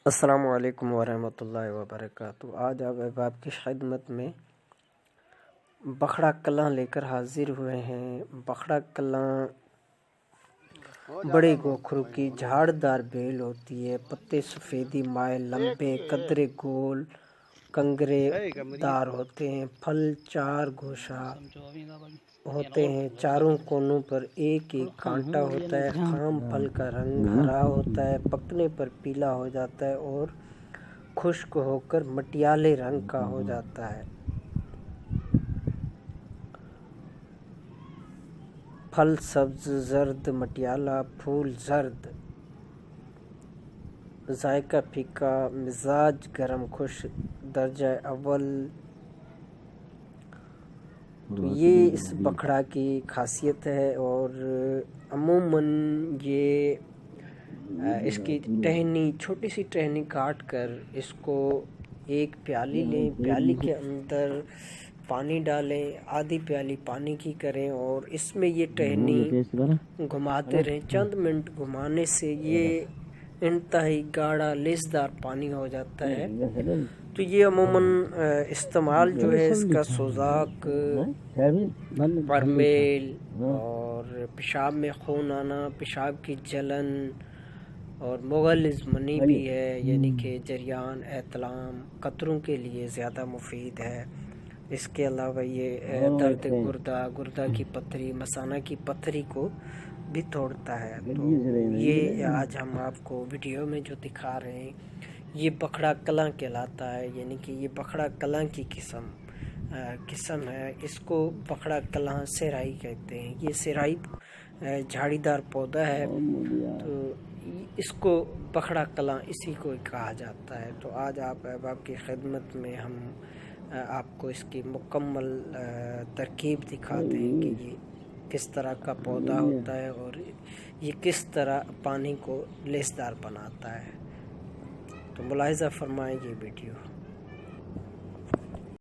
السلام علیکم ورحمۃ اللہ وبرکاتہ۔ آج آپ کی خدمت میں بکھڑا کلاں لے کر حاضر ہوئے ہیں۔ بکھڑا کلاں بڑے گوکھرو کی جھاڑ دار بیل ہوتی ہے، پتے سفیدی مائل لمبے، قدرے گول کنگرے دار ہوتے ہیں، پھل 4 گوشہ ہوتے ہیں، چاروں کونوں پر ایک ایک کانٹا ہوتا ہے، خام پھل کا رنگ ہرا ہوتا ہے، پکنے پر پیلا ہو جاتا ہے اور خشک ہو کر مٹیالے رنگ کا ہو جاتا ہے۔ پھل سبز زرد مٹیالہ، پھول زرد، ذائقہ پھیکا، مزاج گرم خشک درجہ اول۔ تو یہ اس بکھڑا کی خاصیت ہے، اور عموماً یہ اس کی ٹہنی چھوٹی سی ٹہنی کاٹ کر اس کو ایک پیالی لیں، پیالی کے اندر پانی ڈالیں، آدھی پیالی پانی کی کریں اور اس میں یہ ٹہنی گھماتے رہیں۔ چند منٹ گھمانے سے یہ انتہائی گاڑھا لیسدار پانی ہو جاتا ہے۔ تو یہ عموماً استعمال جو ہے اس کا سوزاک، برمیل اور پیشاب میں خون آنا، پیشاب کی جلن اور مغلظ منی بھی ہے، یعنی کہ جریان احتلام قطروں کے لیے زیادہ مفید ہے۔ اس کے علاوہ یہ درد گردہ کی پتھری، مثانہ کی پتھری کو بھی توڑتا ہے۔ تو یہ آج ہم آپ کو ویڈیو میں جو دکھا رہے ہیں یہ بکھڑا کلاں کہلاتا ہے، یعنی کہ یہ بکھڑا کلاں کی قسم ہے۔ اس کو بکھڑا کلاں سیرائی کہتے ہیں۔ یہ سیرائی جھاڑی دار پودا ہے، تو اس کو بکھڑا کلاں اسی کو کہا جاتا ہے۔ تو آج آپ کی خدمت میں ہم آپ کو اس کی مکمل ترکیب دکھاتے ہیں کہ یہ کس طرح کا پودا ہوتا ہے اور یہ کس طرح پانی کو لیسدار بناتا ہے۔ تو ملاحظہ فرمائیں یہ ویڈیو۔